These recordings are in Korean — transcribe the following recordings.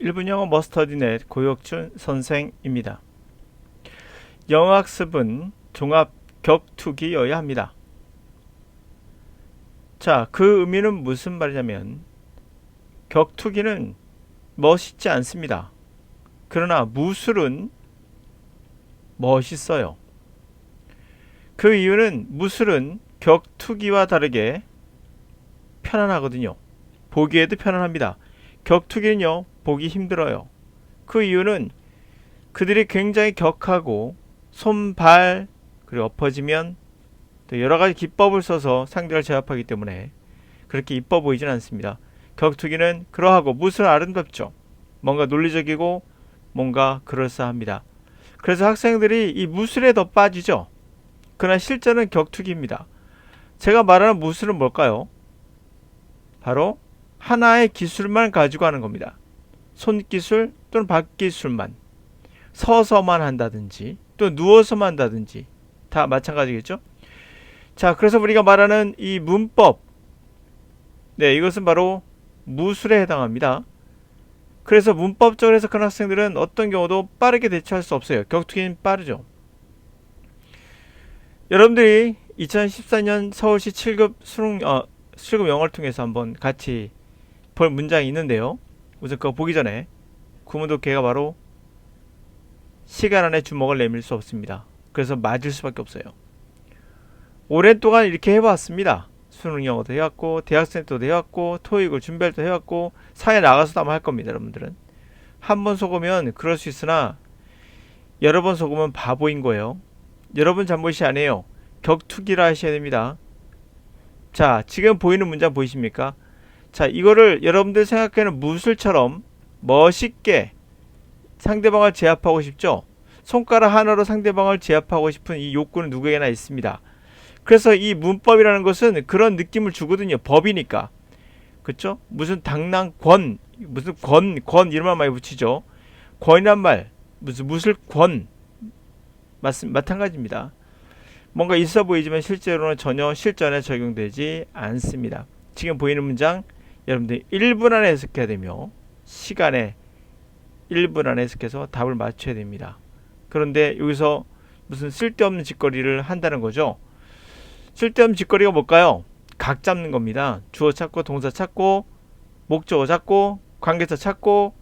1분 영어 머스터디넷 고혁준 선생입니다. 영어학습은 종합 격투기여야 합니다. 자, 그 의미는 무슨 말이냐면 격투기는 멋있지 않습니다. 그러나 무술은 멋있어요. 그 이유는 무술은 격투기와 다르게 편안하거든요. 보기에도 편안합니다. 격투기는요, 보기 힘들어요. 그 이유는 그들이 굉장히 격하고 손, 발, 그리고 엎어지면 또 여러가지 기법을 써서 상대를 제압하기 때문에 그렇게 이뻐 보이진 않습니다. 격투기는 그러하고 무술 아름답죠. 뭔가 논리적이고 뭔가 그럴싸합니다. 그래서 학생들이 이 무술에 더 빠지죠. 그러나 실제는 격투기입니다. 제가 말하는 무술은 뭘까요? 바로 하나의 기술만 가지고 하는 겁니다. 손기술 또는 발기술만, 서서만 한다든지 또 누워서만 한다든지 다 마찬가지겠죠. 자, 그래서 우리가 말하는 이 문법, 이것은 바로 무술에 해당합니다. 그래서 문법적으로 해석하는 학생들은 어떤 경우도 빠르게 대처할 수 없어요. 격투기는 빠르죠. 여러분들이 2014년 서울시 7급 수능 영어를 통해서 한번 같이 볼 문장이 있는데요. 우선 그거 보기 전에 구문도 걔가 바로 시간 안에 주먹을 내밀 수 없습니다. 그래서 맞을 수밖에 없어요. 오랜 동안 이렇게 해왔습니다. 수능 영어도 해왔고 대학생 때도 해왔고 토익을 준비할 때도 해왔고 사회 나가서도 아마 할 겁니다. 여러분들은 한 번 속으면 그럴 수 있으나 여러 번 속으면 바보인 거예요. 여러분 잘못이 아니에요. 격투기라 하셔야 됩니다. 자, 지금 보이는 문장 보이십니까? 자, 이거를 여러분들 생각하는 무술처럼 멋있게 상대방을 제압하고 싶죠? 손가락 하나로 상대방을 제압하고 싶은 이 욕구는 누구에게나 있습니다. 그래서 이 문법이라는 것은 그런 느낌을 주거든요. 법이니까. 그쵸? 무슨 당랑권, 무슨 권 이런 말 많이 붙이죠. 권이란 말, 무슨 무술권 마찬가지입니다. 뭔가 있어 보이지만 실제로는 전혀 실전에 적용되지 않습니다. 지금 보이는 문장 여러분들 1분 안에 해석해야 되며 시간에 1분 안에 해석해서 답을 맞춰야 됩니다. 그런데 여기서 무슨 쓸데없는 짓거리를 한다는 거죠. 쓸데없는 짓거리가 뭘까요? 각 잡는 겁니다. 주어 찾고 동사 찾고 목적어 찾고 관계사 찾고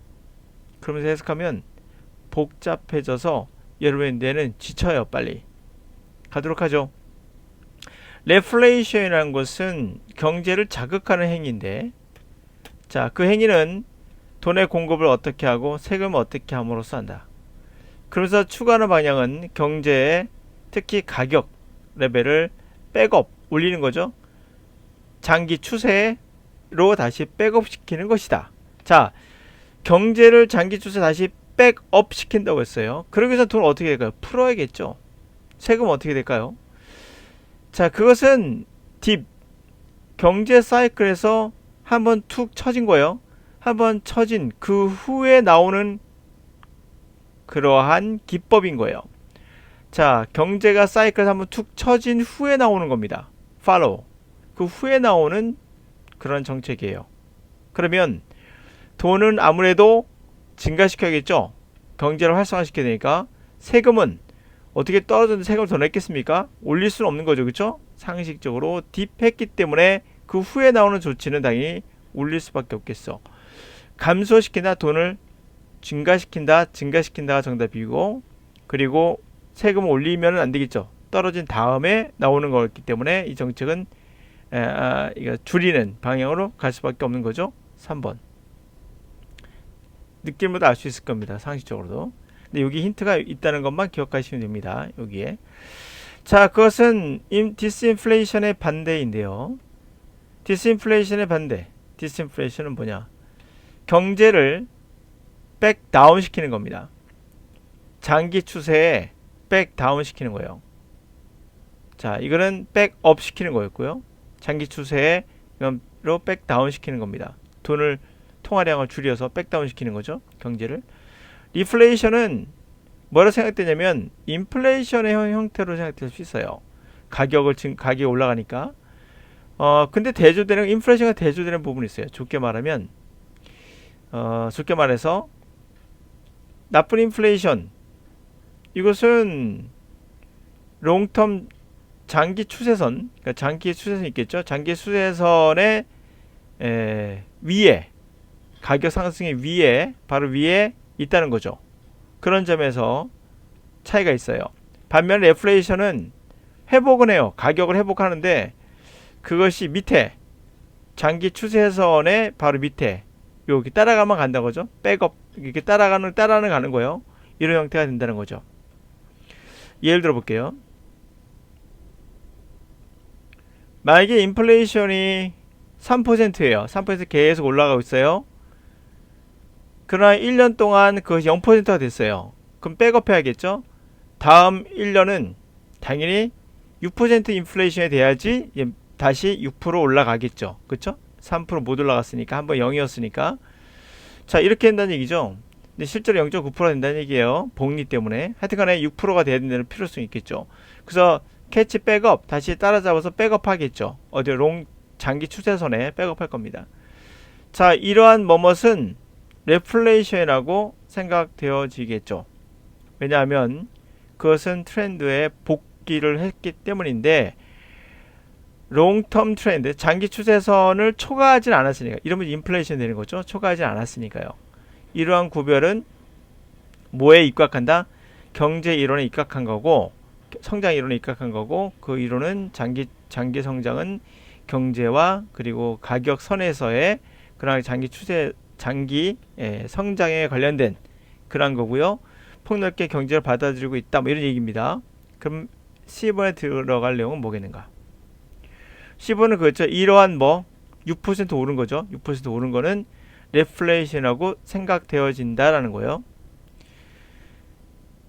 그러면서 해석하면 복잡해져서 여러분의 뇌는 지쳐요. 빨리 가도록 하죠. 레플레이션이라는 것은 경제를 자극하는 행위인데, 자, 그 행위는 돈의 공급을 어떻게 하고 세금을 어떻게 함으로써 한다. 그러면서 추구하는 방향은 경제의 특히 가격 레벨을 백업 올리는 거죠. 장기 추세로 다시 백업 시키는 것이다. 자, 경제를 장기 추세 다시 백업 시킨다고 했어요. 그러기 위해서 돈을 어떻게 될까요? 풀어야겠죠. 세금은 어떻게 될까요? 자, 그것은 딥 경제 사이클에서 한번 툭 쳐진 거예요. 한번 쳐진 그 후에 나오는 그러한 기법인 거예요. 자, 경제가 사이클에서 한번 툭 쳐진 후에 나오는 겁니다. follow. 그 후에 나오는 그런 정책이에요. 그러면 돈은 아무래도 증가시켜야겠죠. 경제를 활성화시켜야 되니까 세금은 어떻게 떨어졌는데 세금을 더 냈겠습니까? 올릴 수는 없는 거죠. 그렇죠? 상식적으로 딥했기 때문에 그 후에 나오는 조치는 당연히 올릴 수밖에 없겠어. 감소시킨다, 돈을 증가시킨다가 정답이고, 그리고 세금을 올리면 안 되겠죠. 떨어진 다음에 나오는 거였기 때문에 이 정책은 이거 줄이는 방향으로 갈 수밖에 없는 거죠. 3번. 느낌으로도 알 수 있을 겁니다. 상식적으로도. 근데 여기 힌트가 있다는 것만 기억하시면 됩니다. 여기에. 자, 그것은 디스인플레이션의 반대인데요. 디스인플레이션의 반대. 디스인플레이션은 뭐냐? 경제를 백다운 시키는 겁니다. 장기 추세에 백다운 시키는 거예요. 자, 이거는 백업 시키는 거였고요. 장기 추세에 로 백다운 시키는 겁니다. 돈을 통화량을 줄여서 백다운 시키는 거죠. 경제를. 리플레이션은 뭐라 생각되냐면 인플레이션의 형태로 생각될 수 있어요. 가격이 올라가니까. 근데 대조되는 인플레이션과 대조되는 부분이 있어요. 좋게 말하면 쉽게 말해서 나쁜 인플레이션, 이것은 롱텀 장기 추세선, 그러니까 장기 추세선 있겠죠. 장기 추세선의 위에, 가격 상승의 위에, 바로 위에 있다는 거죠. 그런 점에서 차이가 있어요. 반면 레플레이션은 회복은 해요. 가격을 회복하는데 그것이 밑에, 장기 추세선의 바로 밑에 여기 따라가면 간다는 거죠. 백업, 이렇게 따라가는 가는 거예요. 이런 형태가 된다는 거죠. 예를 들어 볼게요. 만약에 인플레이션이 3%예요. 3% 계속 올라가고 있어요. 그러나 1년 동안 그것이 0%가 됐어요. 그럼 백업 해야겠죠. 다음 1년은 당연히 6% 인플레이션이 돼야지 다시 6% 올라가겠죠. 그쵸? 3% 못 올라갔으니까, 한번 0이었으니까. 자, 이렇게 된다는 얘기죠. 근데 실제로 0.9%가 된다는 얘기예요. 복리 때문에. 하여튼간에 6%가 돼야 된다는 필요성이 있겠죠. 그래서 캐치 백업, 다시 따라잡아서 백업 하겠죠. 어디 장기 추세선에 백업 할 겁니다. 자, 이러한 뭐뭇은 레플레이션이라고 생각되어지겠죠. 왜냐하면 그것은 트렌드에 복귀를 했기 때문인데, 롱텀 트렌드, 장기 추세선을 초과하진 않았으니까, 이러면 인플레이션이 되는 거죠. 초과하진 않았으니까요. 이러한 구별은 뭐에 입각한다? 경제 이론에 입각한 거고, 성장 이론에 입각한 거고, 그 이론은 장기 성장은 경제와 그리고 가격 선에서의 그런 장기 추세, 장기 성장에 관련된 그런 거고요. 폭넓게 경제를 받아들이고 있다, 뭐 이런 얘기입니다. 그럼 C번에 들어갈 내용은 뭐겠는가? C번은 그렇죠. 이러한 6% 오른 거죠. 6% 오른 거는 레플레이션이라고 생각되어진다라는 거예요.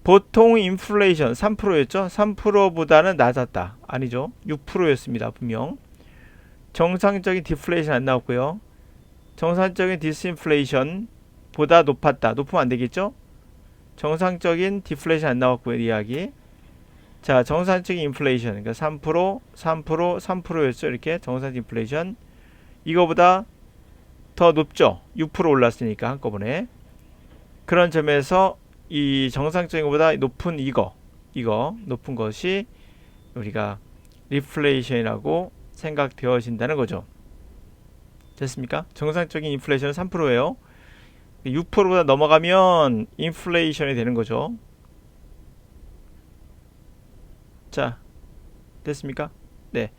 보통 인플레이션 3%였죠. 3%보다는 낮았다. 아니죠. 6%였습니다. 분명. 정상적인 디플레이션 안 나왔고요. 정상적인 디스인플레이션보다 높았다. 높으면 안 되겠죠. 정상적인 디플레이션 안 나왔고요. 이야기. 자, 정상적인 인플레이션, 그러니까 3%였죠. 이렇게 정상적인 인플레이션. 이거보다 더 높죠. 6% 올랐으니까 한꺼번에. 그런 점에서 이 정상적인 것보다 높은 이거 높은 것이 우리가 리플레이션이라고 생각되어진다는 거죠. 됐습니까? 정상적인 인플레이션은 3%예요. 6%보다 넘어가면 인플레이션이 되는 거죠. 자, 됐습니까? 네.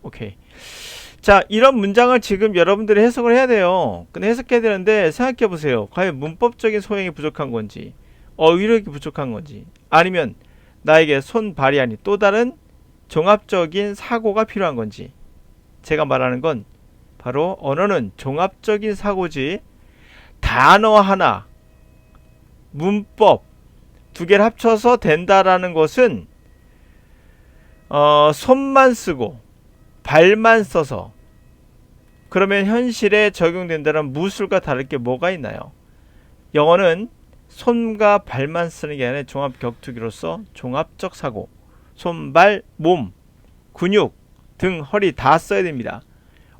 오케이. 자, 이런 문장을 지금 여러분들이 해석을 해야 돼요. 근데 해석해야 되는데 생각해 보세요. 과연 문법적인 소양이 부족한 건지, 어휘력이 부족한 건지, 아니면 나에게 손발이 아닌 또 다른 종합적인 사고가 필요한 건지. 제가 말하는 건 바로 언어는 종합적인 사고지, 단어 하나, 문법 두 개를 합쳐서 된다라는 것은 손만 쓰고 발만 써서 그러면 현실에 적용된다는 무술과 다를 게 뭐가 있나요? 영어는 손과 발만 쓰는 게 아니라 종합 격투기로서 종합적 사고, 손, 발, 몸, 근육, 등, 허리 다 써야 됩니다.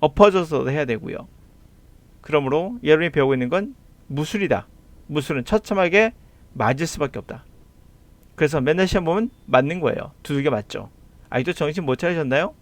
엎어져서도 해야 되고요. 그러므로 여러분이 배우고 있는 건 무술이다. 무술은 처참하게 맞을 수밖에 없다. 그래서 맨날 시험 보면 맞는 거예요. 두들겨 맞죠. 아직도 정신 못 차리셨나요?